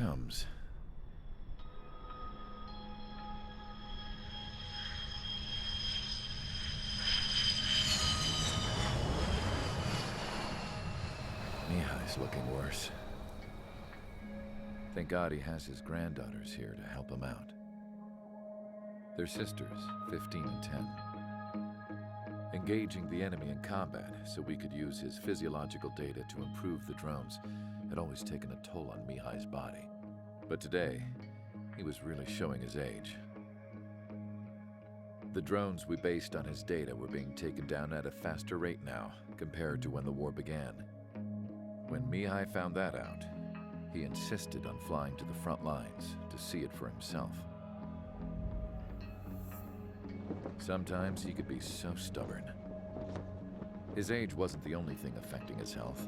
comes. Mihai's looking worse. Thank God he has his granddaughters here to help him out. They're sisters, 15 and 10. Engaging the enemy in combat so we could use his physiological data to improve the drones had always taken a toll on Mihai's body. But today, he was really showing his age. The drones we based on his data were being taken down at a faster rate now compared to when the war began. When Mihai found that out, he insisted on flying to the front lines to see it for himself. Sometimes he could be so stubborn. His age wasn't the only thing affecting his health.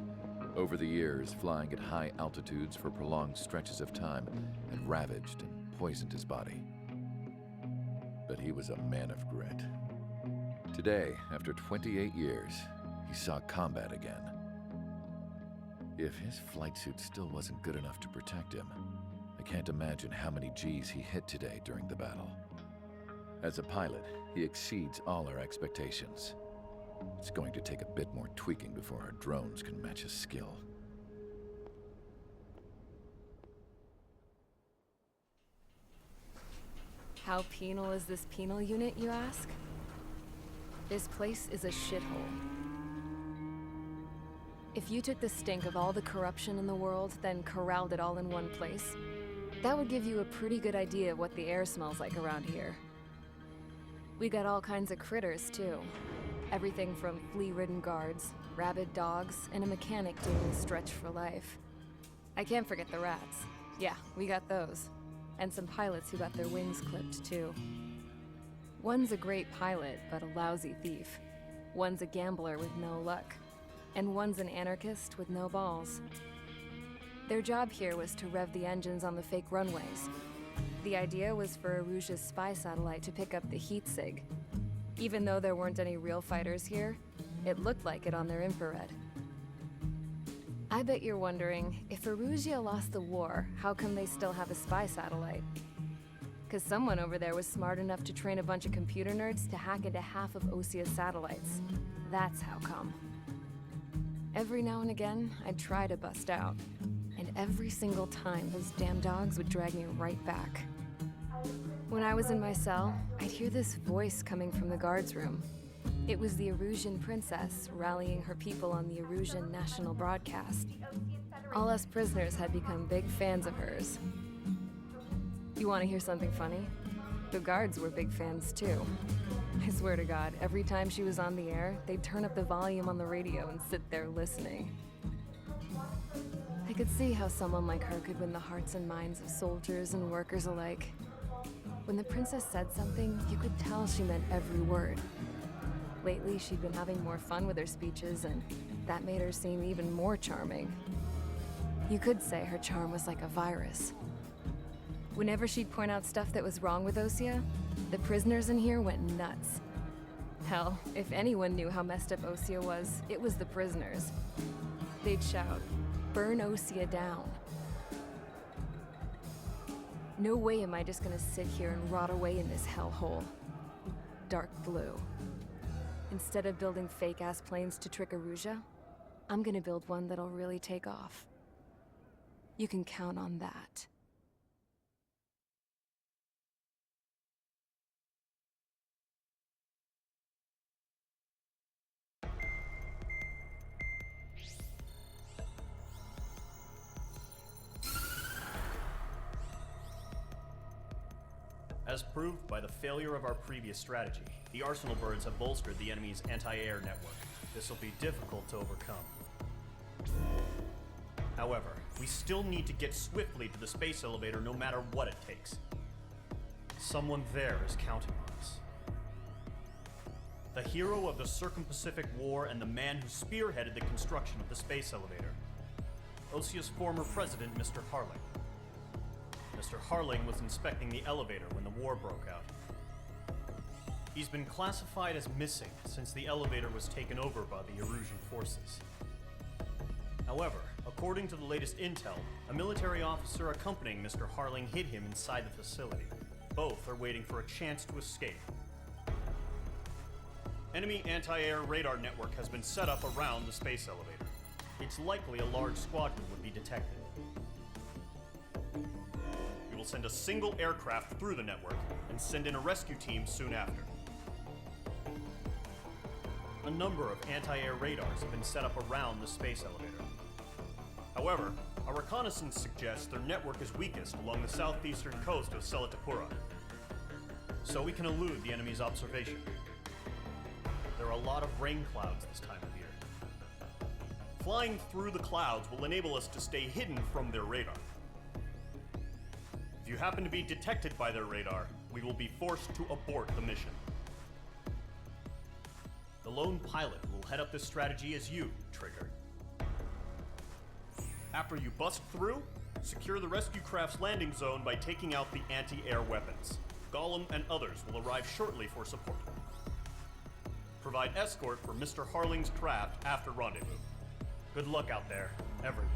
Over the years, flying at high altitudes for prolonged stretches of time had ravaged and poisoned his body. But he was a man of grit. Today, after 28 years, he saw combat again. If his flight suit still wasn't good enough to protect him, I can't imagine how many Gs he hit today during the battle. As a pilot, he exceeds all our expectations. It's going to take a bit more tweaking before our drones can match his skill. How penal is this penal unit, you ask? This place is a shithole. If you took the stink of all the corruption in the world, then corralled it all in one place, that would give you a pretty good idea of what the air smells like around here. We got all kinds of critters, too. Everything from flea-ridden guards, rabid dogs, and a mechanic doing a stretch for life. I can't forget the rats. Yeah, we got those. And some pilots who got their wings clipped, too. One's a great pilot, but a lousy thief. One's a gambler with no luck. And one's an anarchist with no balls. Their job here was to rev the engines on the fake runways. The idea was for Aruja's spy satellite to pick up the heat sig. Even though there weren't any real fighters here, it looked like it on their infrared. I bet you're wondering, if Aruja lost the war, how come they still have a spy satellite? Because someone over there was smart enough to train a bunch of computer nerds to hack into half of Osia's satellites. That's how come. Every now and again, I'd try to bust out. And every single time, those damn dogs would drag me right back. When I was in my cell, I'd hear this voice coming from the guards room. It was the Erusian princess rallying her people on the Erusian national broadcast. All us prisoners had become big fans of hers. You want to hear something funny? The guards were big fans too. I swear to God, every time she was on the air, they'd turn up the volume on the radio and sit there listening. I could see how someone like her could win the hearts and minds of soldiers and workers alike. When the princess said something, you could tell she meant every word. Lately, she'd been having more fun with her speeches, and that made her seem even more charming. You could say her charm was like a virus. Whenever she'd point out stuff that was wrong with Osia, the prisoners in here went nuts. Hell, if anyone knew how messed up Osia was, it was the prisoners. They'd shout, "Burn Osia down." No way am I just gonna sit here and rot away in this hellhole. Dark blue. Instead of building fake-ass planes to trick Aruja, I'm gonna build one that'll really take off. You can count on that. As proved by the failure of our previous strategy, the Arsenal birds have bolstered the enemy's anti-air network. This will be difficult to overcome. However, we still need to get swiftly to the space elevator no matter what it takes. Someone there is counting on us. The hero of the Circum-Pacific War and the man who spearheaded the construction of the space elevator. Osia's former president, Mr. Harling. Mr. Harling was inspecting the elevator when the war broke out. He's been classified as missing since the elevator was taken over by the Erusian forces. However, according to the latest intel, a military officer accompanying Mr. Harling hid him inside the facility. Both are waiting for a chance to escape. Enemy anti-air radar network has been set up around the space elevator. It's likely a large squadron would be detected. We will send a single aircraft through the network and send in a rescue team soon after. A number of anti-air radars have been set up around the space elevator. However, our reconnaissance suggests their network is weakest along the southeastern coast of Selatapura, so we can elude the enemy's observation. There are a lot of rain clouds this time of year. Flying through the clouds will enable us to stay hidden from their radar. If you happen to be detected by their radar, we will be forced to abort the mission. The lone pilot will head up this strategy as you, Trigger. After you bust through, secure the rescue craft's landing zone by taking out the anti-air weapons. Gollum and others will arrive shortly for support. Provide escort for Mr. Harling's craft after rendezvous. Good luck out there, everyone.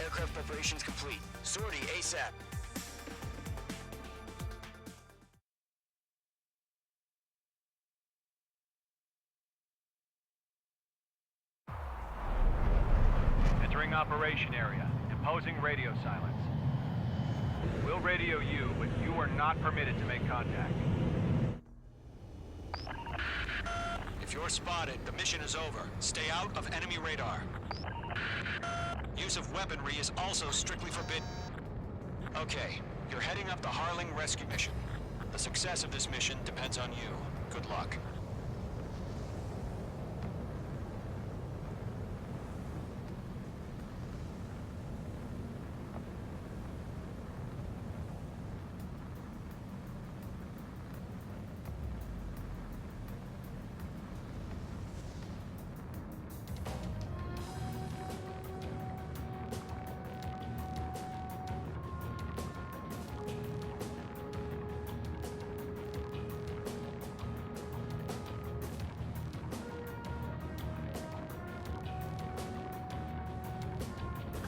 Aircraft preparations complete. Sortie ASAP. Entering operation area. Imposing radio silence. We'll radio you, but you are not permitted to make contact. If you're spotted, the mission is over. Stay out of enemy radar. Use of weaponry is also strictly forbidden. Okay, you're heading up the Harling rescue mission. The success of this mission depends on you. Good luck.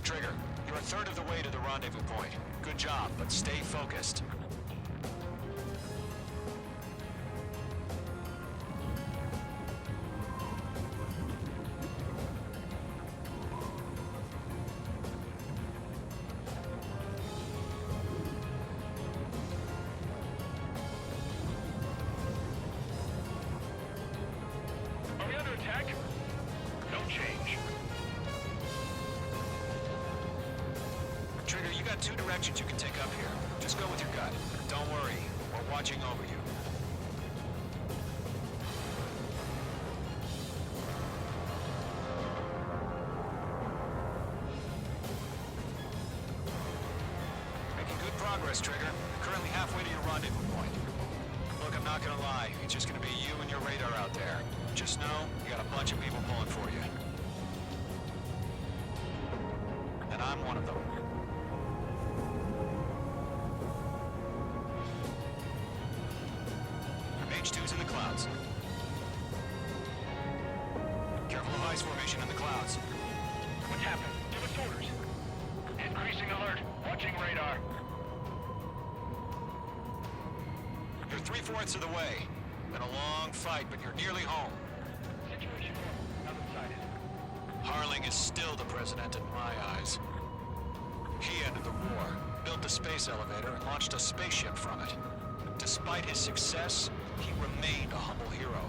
Trigger, you're a third of the way to the rendezvous point. Good job, but stay focused. two directions you can take up here. Just go with your gut. Don't worry, we're watching over you. Making good progress, Trigger. Currently halfway to your rendezvous point. Look, I'm not gonna lie. It's just gonna be you and your radar out there. Just know, you got a bunch of people pulling for you. And I'm one of them. Mage 2's in the clouds. Careful of ice formation in the clouds. What's happened? Give us orders. Increasing alert. Watching radar. You're 3/4 of the way. Been a long fight, but you're nearly home. Situation normal. Nothing sighted. Harling is still the president in my eyes. He ended the war, built the space elevator, and launched a spaceship from it. Despite his success, he remained a humble hero.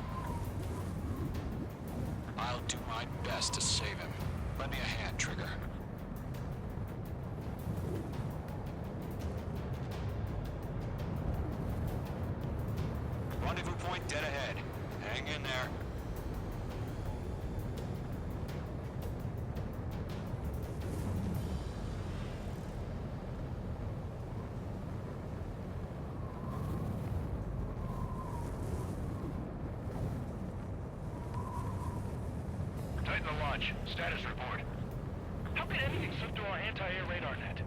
I'll do my best to save him. Lend me a hand, Trigger. Rendezvous point dead ahead. Hang in there. Titan the launch. Status report. How could anything slip through our anti-air radar net?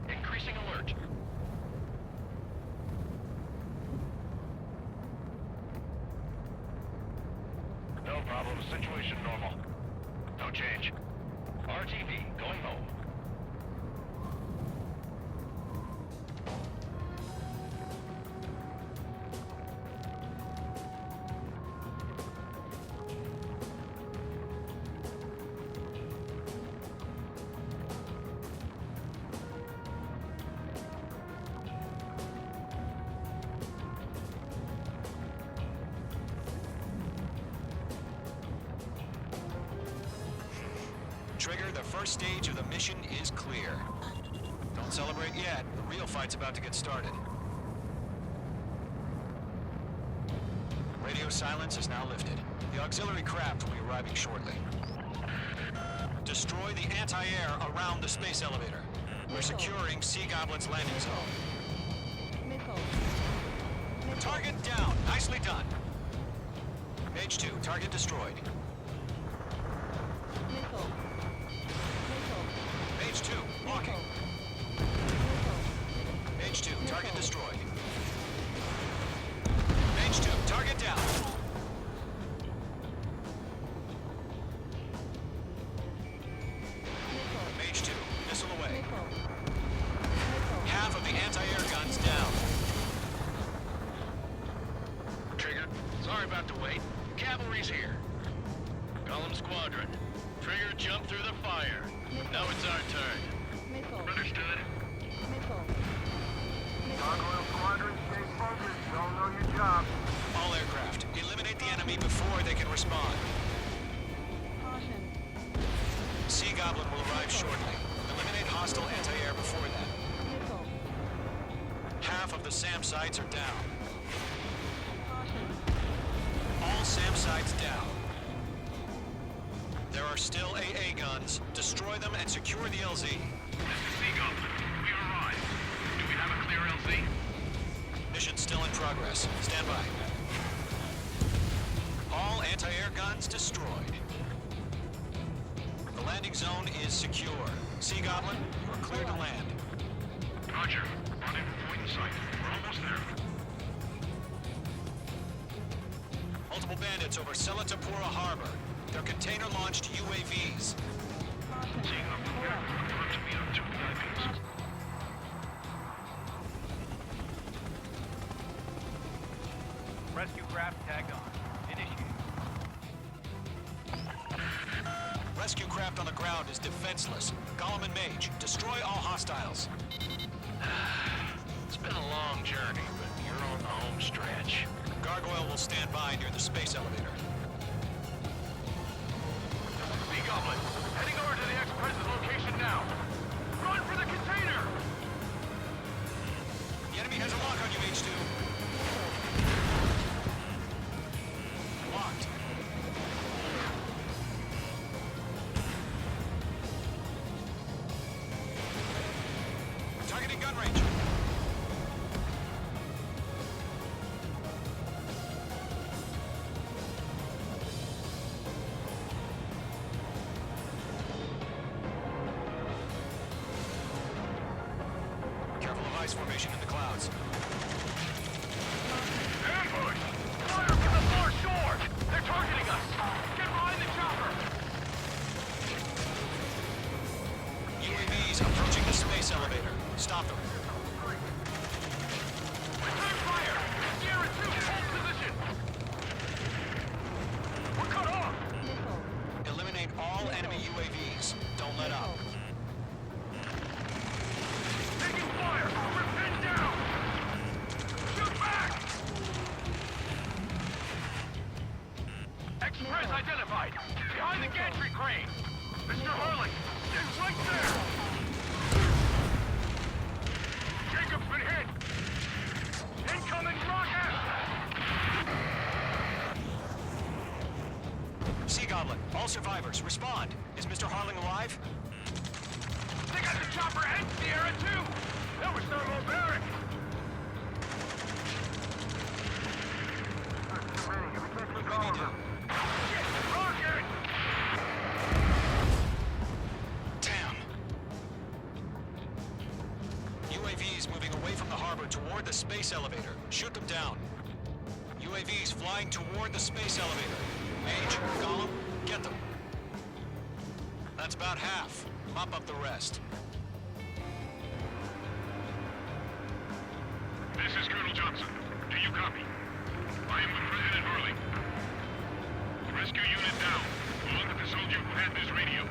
Increasing alert. No problem. Situation normal. No change. RTV going home. Trigger, the first stage of the mission is clear. Don't celebrate yet. The real fight's about to get started. Radio silence is now lifted. The auxiliary craft will be arriving shortly. Destroy the anti-air around the space elevator. We're securing Sea Goblin's landing zone. Target down. Nicely done. Mage 2, target destroyed. Mage 2, walking. Mage 2, target destroyed. Mage 2, target down. Mage 2, missile away. Half of the anti-air guns down. Trigger, sorry about the wait. Cavalry's here. Column Squadron. Trigger, jump through the fire. Now it's our turn. Understood. Gargoyle Squadron, stay focused. You all know your job. All aircraft, eliminate the enemy before they can respond. Sea Goblin will arrive shortly. Eliminate hostile anti-air before that. Half of the SAM sites are down. All SAM sites down. There are still AA guns. Destroy them and secure the LZ. This is Sea Goblin. We arrived. Do we have a clear LZ? Mission still in progress. Stand by. All anti-air guns destroyed. The landing zone is secure. Sea Goblin, you are clear to land. Roger. Rendezvous point in sight. We're almost there. Multiple bandits over Selatapura Harbor. They're container-launched UAVs. Seeing our program confirmed to be on 2 VIPs. Rescue craft tagged on. Initiated. Rescue craft on the ground is defenseless. Gollum and Mage, destroy all hostiles. It's been a long journey, but you're on the home stretch. Gargoyle will stand by near the space elevator. Sea Goblin, heading over to the ex-president location now. Run for the container! Negative H2. Locked. Targeting gun range. Careful of ice formation in the clouds. Ambush! Fire from the far shore! They're targeting us! Get behind the chopper! UAVs approaching the space elevator. Stop them. Return fire! Sierra 2, hold position! We're cut off! Eliminate all enemy UAVs. Don't let up. Taking fire! We're pinned down! Shoot back! Express identified! Behind the gantry crane! Mr. Hurley! It's right there! Jacob's been hit! Incoming rocket! Sea Goblin, all survivors, respond. Is Mr. Harling alive? They got the chopper and Sierra 2! That was thermobaric! There's too many. We can't take all of them. Rocket! Damn. UAVs moving away from the harbor toward the space elevator. Shoot them down. UAVs flying toward the space elevator. Mage, Gollum, get them. That's about half. Mop up the rest. This is Colonel Johnson. Do you copy? I am with President Hurley. Rescue unit down, along with the soldier who had this radio.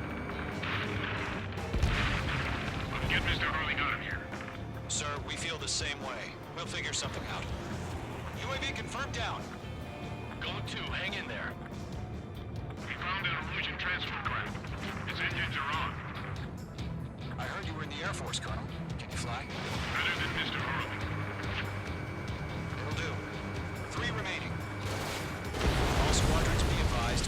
Let's get Mr. Hurley out of here. Sir, we feel the same way. We'll figure something out. UAV confirmed down. Gold 2, hang in there. We found an Erosion transfer craft. Its engines are on. I heard you were in the Air Force, Colonel. Can you fly? Better than Mr. Hurley. It'll do. 3 remaining. All squadrons be advised.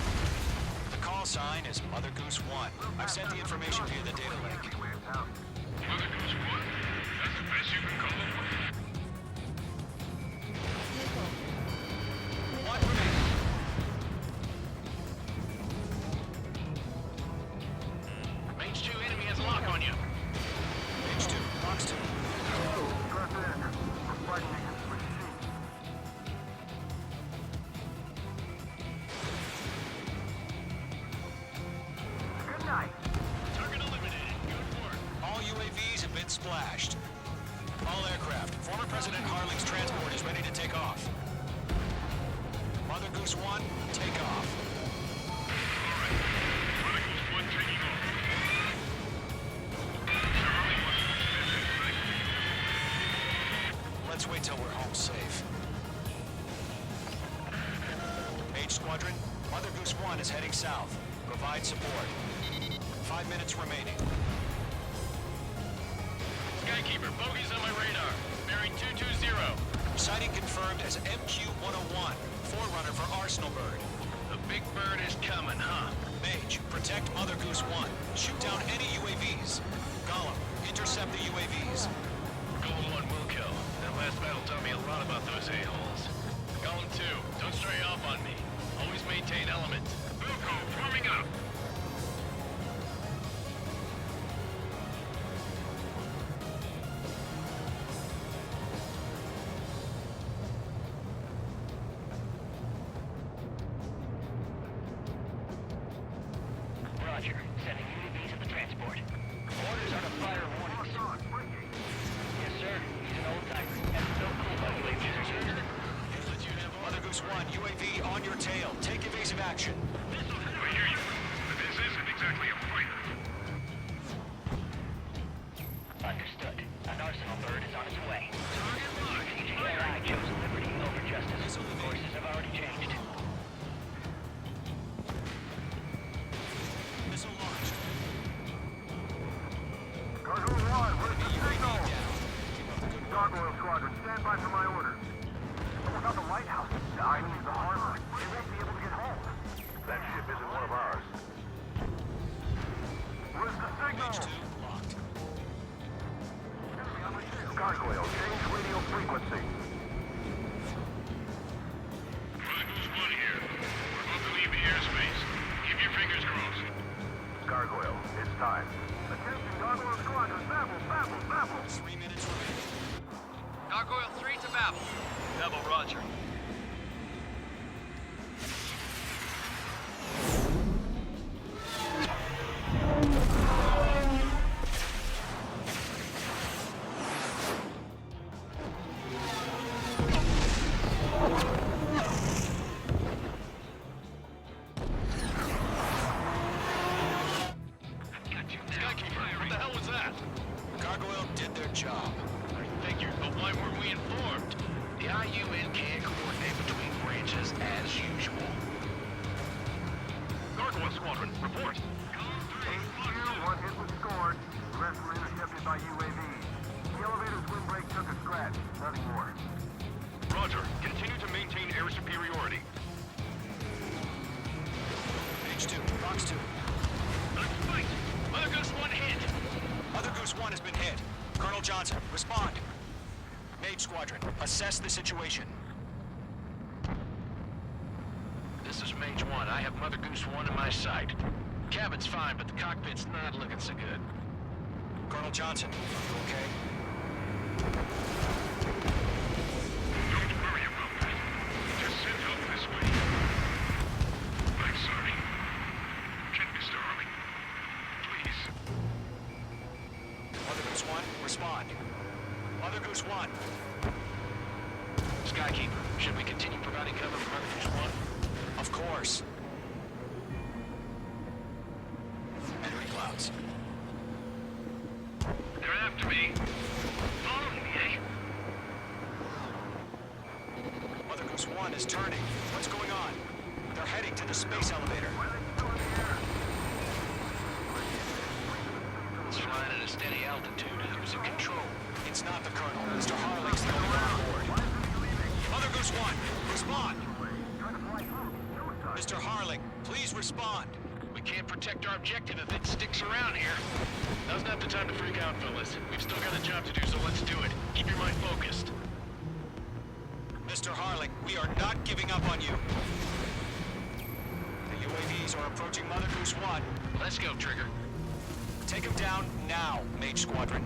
The call sign is Mother Goose 1. I've sent the information via the data link. Mother Goose 1. That's the best you can call them. One remaining. Range 2 enemy has a lock on you. H2, box 2. Press in. We're fighting against machines. Good night. Target eliminated. Good work. All UAVs have been splashed. All aircraft. Former President Harling's transport is ready to take off. Mother Goose 1, take off. All right. Mother Goose 1 taking off. Mr. Hurley wants to spend his night with you. Let's wait till we're home safe. H Squadron, Mother Goose 1 is heading south. Provide support. 5 minutes remaining. Skykeeper, bogeys on my radar. Bearing 220. Sighting confirmed as MQ-101, forerunner for Arsenal Bird. The big bird is coming, huh? Mage, protect Mother Goose 1. Shoot down any UAVs. Gollum, intercept the UAVs. Golem 1 will kill. That last battle taught me a lot about those a-holes. Golem 2, don't stray off on me. Always maintain element. Wilco, forming up. Roger. Sending UAVs at the transport. Orders are to fire Gargoyle Squadron, stand by for my orders. What about the lighthouse? I mean the harbor. They won't be able to get home. That ship isn't one of ours. Where's the signal? H2 locked. Gargoyle, change radio frequency. Chronicles 1 here. We're about to leave the airspace. Keep your fingers crossed. Gargoyle, it's time. Attention, Gargoyle Squadron, babble, babble, babble. 3 minutes remaining. Gargoyle 3 to Babel. Babel, roger. Skykeeper, what the hell was that? Gargoyle did their job. I figured, but why weren't we informed? The IUN can't coordinate between branches as usual. Gargoyle Squadron, report. One hit was scored. The rest were intercepted by UAVs. The elevator's windbreak took a scratch. Nothing more. Roger. Continue to maintain air superiority. H2, box 2. Let's fight! Mother Goose 1 hit! Mother Goose 1 has been hit. Colonel Johnson, respond. Mage Squadron, assess the situation. This is Mage 1. I have Mother Goose 1 in my sight. Cabin's fine, but the cockpit's not looking so good. Colonel Johnson, are you okay? Don't worry about that. Just send help this way. I'm sorry. Check Mr. Harley. Please. Mother Goose 1, respond. Mother Goose 1. Skykeeper, should we continue providing cover for Mother Goose 1? Of course. Enemy clouds. They're after me. Following me, eh? Mother Goose 1 is turning. What's going on? They're heading to the space elevator. It's flying at a steady altitude. Who's in control? It's not the Colonel. Mr. Harling's the only one on board. Mother Goose 1, respond. Mr. Harling, please respond. We can't protect our objective if it sticks around here. Now's not the time to freak out, fellas. We've still got a job to do, so let's do it. Keep your mind focused. Mr. Harling, we are not giving up on you. The UAVs are approaching Mother Goose 1. Let's go, Trigger. Take them down now, Mage Squadron.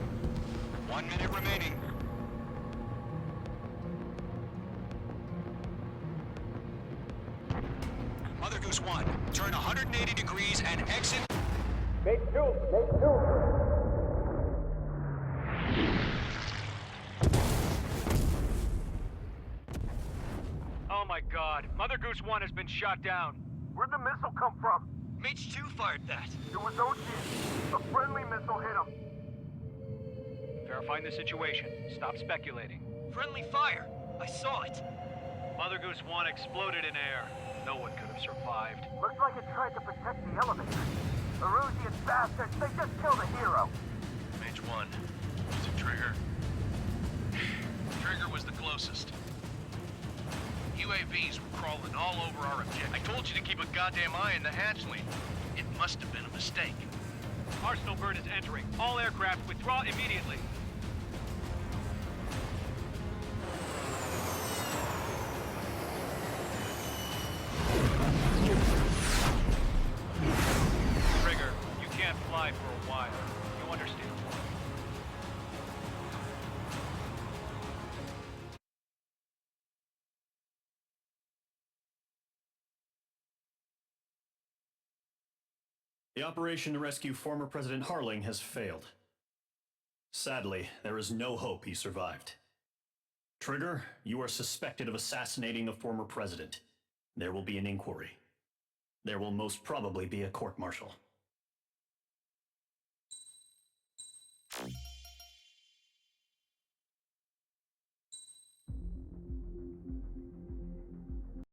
1 minute remaining. Mother Goose 1, turn 180 degrees and exit. Oh my god, Mother Goose 1 has been shot down. Where'd the missile come from? Mage 2 fired that. It was Ocean. A friendly missile hit him. Verifying the situation. Stop speculating. Friendly fire! I saw it! Mother Goose 1 exploded in air. No one could have survived. Looks like it tried to protect the elevator. Erusian bastards, they just killed a hero. Mage 1. Was it Trigger? Trigger was the closest. UAVs were crawling all over our objective. I told you to keep a goddamn eye on the hatchling. It must have been a mistake. Arsenal bird is entering. All aircraft withdraw immediately. Trigger, you can't fly for a while. You understand? The operation to rescue former President Harling has failed. Sadly, there is no hope he survived. Trigger, you are suspected of assassinating a former president. There will be an inquiry. There will most probably be a court-martial.